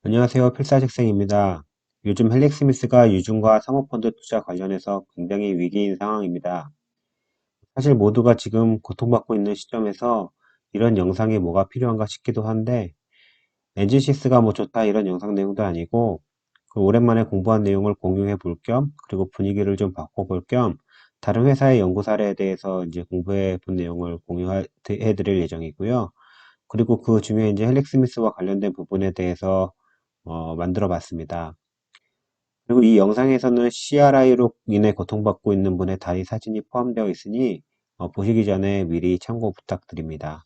안녕하세요. 필사직생입니다. 요즘 헬릭 스미스가 유증과 사모펀드 투자 관련해서 굉장히 위기인 상황입니다. 사실 모두가 지금 고통받고 있는 시점에서 이런 영상이 뭐가 필요한가 싶기도 한데, 엔지시스가 뭐 좋다 이런 영상 내용도 아니고, 그 오랜만에 공부한 내용을 공유해 볼 겸, 그리고 분위기를 좀 바꿔볼 겸, 다른 회사의 연구 사례에 대해서 이제 공부해 본 내용을 공유해 드릴 예정이고요. 그리고 그 중에 이제 헬릭 스미스와 관련된 부분에 대해서 만들어 봤습니다. 그리고 이 영상에서는 CRI로 인해 고통받고 있는 분의 다리 사진이 포함되어 있으니 보시기 전에 미리 참고 부탁드립니다.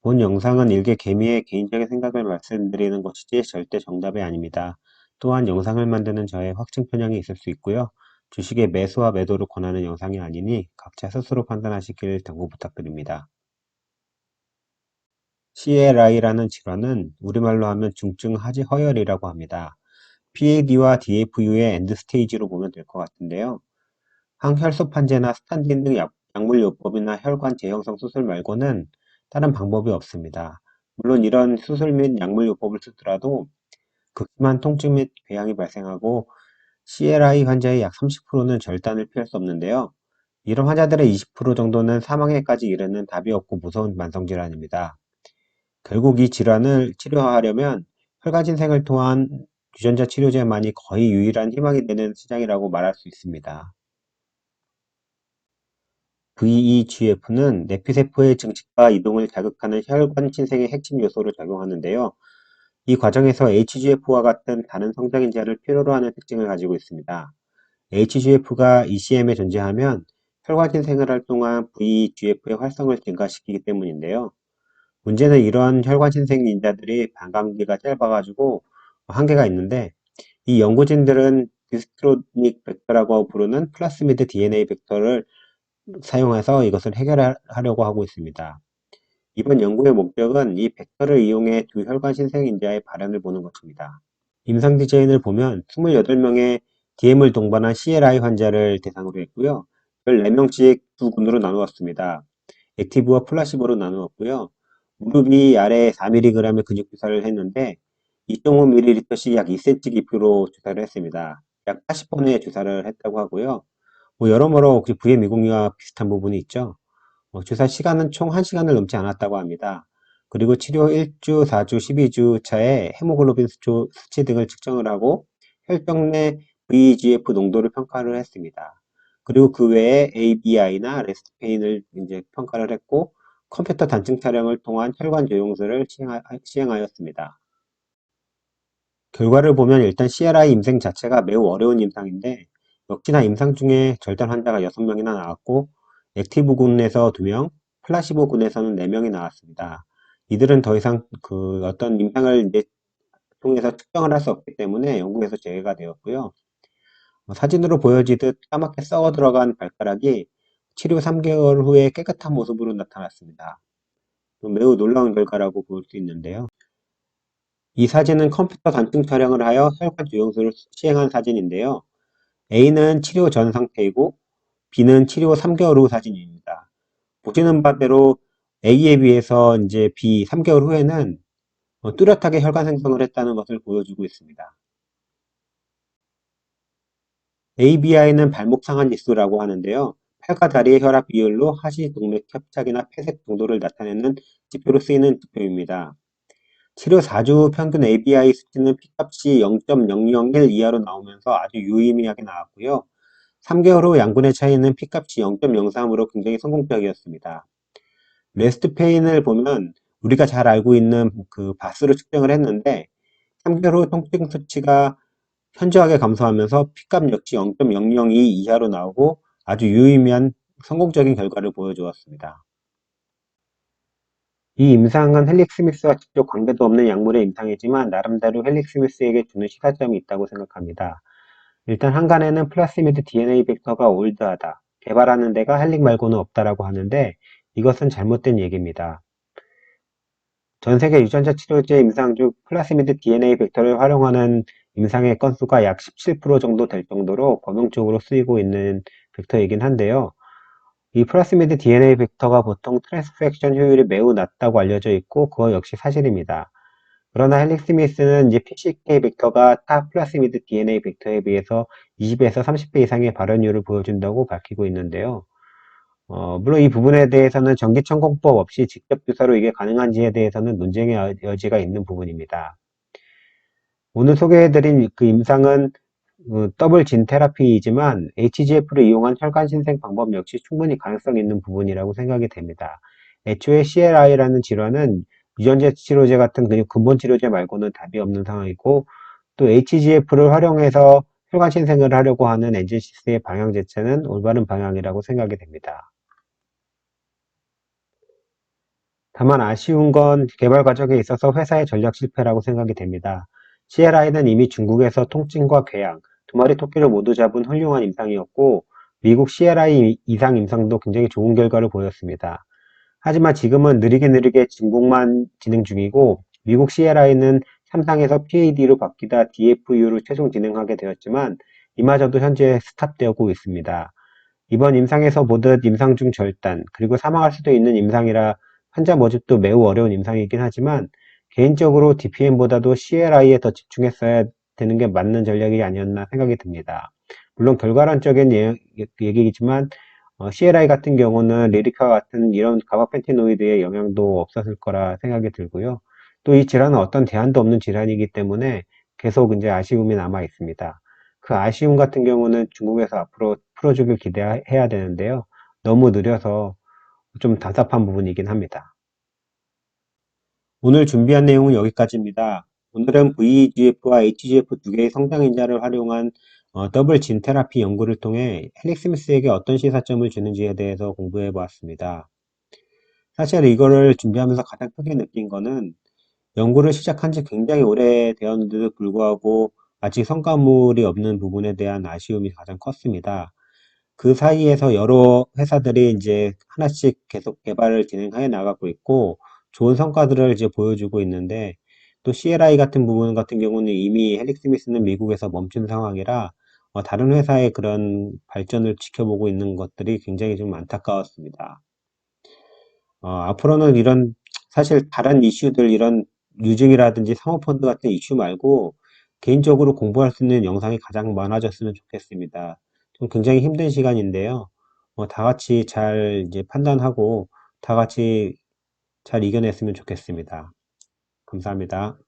본 영상은 일개 개미의 개인적인 생각을 말씀드리는 것이지 절대 정답이 아닙니다. 또한 영상을 만드는 저의 확증 편향이 있을 수 있고요. 주식의 매수와 매도를 권하는 영상이 아니니 각자 스스로 판단하시길 당부 부탁드립니다. CLI라는 질환은 우리말로 하면 중증 하지 허혈이라고 합니다. PAD와 DFU의 엔드 스테이지로 보면 될 것 같은데요. 항혈소판제나 스탄딘 등 약물요법이나 혈관 재형성 수술 말고는 다른 방법이 없습니다. 물론 이런 수술 및 약물요법을 쓰더라도 극심한 통증 및 궤양이 발생하고 CLI 환자의 약 30%는 절단을 피할 수 없는데요. 이런 환자들의 20% 정도는 사망에까지 이르는 답이 없고 무서운 만성질환입니다. 결국 이 질환을 치료하려면 혈관진생을 통한 유전자 치료제만이 거의 유일한 희망이 되는 시장이라고 말할 수 있습니다. VEGF는 내피세포의 증식과 이동을 자극하는 혈관 신생의 핵심 요소로 작용하는데요. 이 과정에서 HGF와 같은 다른 성장인자를 필요로 하는 특징을 가지고 있습니다. HGF가 ECM에 존재하면 혈관 신생을 할 동안 VEGF의 활성을 증가시키기 때문인데요. 문제는 이러한 혈관 신생 인자들이 반감기가 짧아가지고 한계가 있는데, 이 연구진들은 디스트로닉 벡터라고 부르는 플라스미드 DNA 벡터를 사용해서 이것을 해결하려고 하고 있습니다. 이번 연구의 목적은 이 벡터를 이용해 두 혈관 신생 인자의 발현을 보는 것입니다. 임상 디자인을 보면 28명의 DM을 동반한 CLI 환자를 대상으로 했고요. 14명씩 두 군으로 나누었습니다. 액티브와 플라시보로 나누었고요. 무릎 위 아래 4mg의 근육 주사를 했는데 2.5ml씩 약 2cm 깊이로 주사를 했습니다. 약 80번의 주사를 했다고 하고요. 뭐 여러모로 혹시 부의 미공유와 비슷한 부분이 있죠. 주사 시간은 총 1시간을 넘지 않았다고 합니다. 그리고 치료 1주, 4주, 12주 차에 헤모글로빈 수치 등을 측정을 하고 혈중 내 VEGF 농도를 평가를 했습니다. 그리고 그 외에 ABI나 레스트페인을 이제 평가를 했고 컴퓨터 단층 촬영을 통한 혈관 조영술을 시행하였습니다. 결과를 보면 일단 CLI 임상 자체가 매우 어려운 임상인데 역시나 임상 중에 절단 환자가 6명이나 나왔고 액티브군에서 2명, 플라시보군에서는 4명이 나왔습니다. 이들은 더 이상 그 어떤 임상을 이제 통해서 측정을 할 수 없기 때문에 연구에서 제외가 되었고요. 사진으로 보여지듯 까맣게 썩어 들어간 발가락이 치료 3개월 후에 깨끗한 모습으로 나타났습니다. 매우 놀라운 결과라고 볼 수 있는데요. 이 사진은 컴퓨터 단층 촬영을 하여 혈관 조영술을 시행한 사진인데요. A는 치료 전 상태이고 B는 치료 3개월 후 사진입니다. 보시는 바대로 A에 비해서 이제 B 3개월 후에는 뚜렷하게 혈관 생성을 했다는 것을 보여주고 있습니다. ABI는 발목 상한 지수라고 하는데요. 팔과 다리의 혈압 비율로 하시 동맥 협착이나 폐색 정도를 나타내는 지표로 쓰이는 지표입니다. 치료 4주 평균 ABI 수치는 P값이 0.001 이하로 나오면서 아주 유의미하게 나왔고요. 3개월 후 양분의 차이는 P값이 0.03으로 굉장히 성공적이었습니다. 레스트 페인을 보면 우리가 잘 알고 있는 그 바스로 측정을 했는데 3개월 후 통증 수치가 현저하게 감소하면서 P값 역시 0.002 이하로 나오고 아주 유의미한 성공적인 결과를 보여주었습니다. 이 임상은 헬릭 스미스와 직접 관계도 없는 약물의 임상이지만 나름대로 헬릭 스미스에게 주는 시사점이 있다고 생각합니다. 일단 한간에는 플라스미드 DNA 벡터가 올드하다, 개발하는 데가 헬릭 말고는 없다라고 하는데 이것은 잘못된 얘기입니다. 전 세계 유전자 치료제 임상 중 플라스미드 DNA 벡터를 활용하는 임상의 건수가 약 17% 정도 될 정도로 범용적으로 쓰이고 있는 벡터이긴 한데요. 이 플라스미드 DNA 벡터가 보통 트랜스펙션 효율이 매우 낮다고 알려져 있고 그거 역시 사실입니다. 그러나 헬릭스미스는 이제 PCK 벡터가 타 플라스미드 DNA 벡터에 비해서 20에서 30배 이상의 발현율을 보여준다고 밝히고 있는데요. 물론 이 부분에 대해서는 전기천공법 없이 직접 주사로 이게 가능한지에 대해서는 논쟁의 여지가 있는 부분입니다. 오늘 소개해드린 그 임상은 더블 진 테라피이지만 HGF를 이용한 혈관 신생 방법 역시 충분히 가능성 있는 부분이라고 생각이 됩니다. 애초에 CLI라는 질환은 유전자 치료제 같은 근본 치료제 말고는 답이 없는 상황이고 또 HGF를 활용해서 혈관 신생을 하려고 하는 엔제시스의 방향 자체는 올바른 방향이라고 생각이 됩니다. 다만 아쉬운 건 개발 과정에 있어서 회사의 전략 실패라고 생각이 됩니다. CLI는 이미 중국에서 통증과 궤양, 두 마리 토끼를 모두 잡은 훌륭한 임상이었고 미국 CLI 이상 임상도 굉장히 좋은 결과를 보였습니다. 하지만 지금은 느리게 진공만 진행 중이고 미국 CLI는 3상에서 PAD로 바뀌다 DFU로 최종 진행하게 되었지만 이마저도 현재 스탑되고 있습니다. 이번 임상에서 보듯 임상 중 절단, 그리고 사망할 수도 있는 임상이라 환자 모집도 매우 어려운 임상이긴 하지만 개인적으로 DPM보다도 CLI에 더 집중했어야 되는 게 맞는 전략이 아니었나 생각이 듭니다. 물론 결과론적인 얘기이지만 CLI 같은 경우는 리리카 같은 이런 가바펜티노이드의 영향도 없었을 거라 생각이 들고요. 또 이 질환은 어떤 대안도 없는 질환이기 때문에 계속 이제 아쉬움이 남아 있습니다. 그 아쉬움 같은 경우는 중국에서 앞으로 풀어주길 기대해야 되는데요. 너무 느려서 좀 답답한 부분이긴 합니다. 오늘 준비한 내용은 여기까지입니다. 오늘은 VEGF와 HGF 두 개의 성장인자를 활용한 더블 진 테라피 연구를 통해 헬릭 스미스에게 어떤 시사점을 주는지에 대해서 공부해 보았습니다. 사실 이거를 준비하면서 가장 크게 느낀 거는 연구를 시작한 지 굉장히 오래되었는데도 불구하고 아직 성과물이 없는 부분에 대한 아쉬움이 가장 컸습니다. 그 사이에서 여러 회사들이 이제 하나씩 계속 개발을 진행해 나가고 있고 좋은 성과들을 이제 보여주고 있는데 또 CLI 같은 부분 같은 경우는 이미 헬릭 스미스는 미국에서 멈춘 상황이라 다른 회사의 그런 발전을 지켜보고 있는 것들이 굉장히 좀 안타까웠습니다. 앞으로는 이런 사실 다른 이슈들 이런 유증이라든지 사모펀드 같은 이슈 말고 개인적으로 공부할 수 있는 영상이 가장 많아졌으면 좋겠습니다. 좀 굉장히 힘든 시간인데요. 다 같이 잘 이제 판단하고 다 같이 잘 이겨냈으면 좋겠습니다. 감사합니다.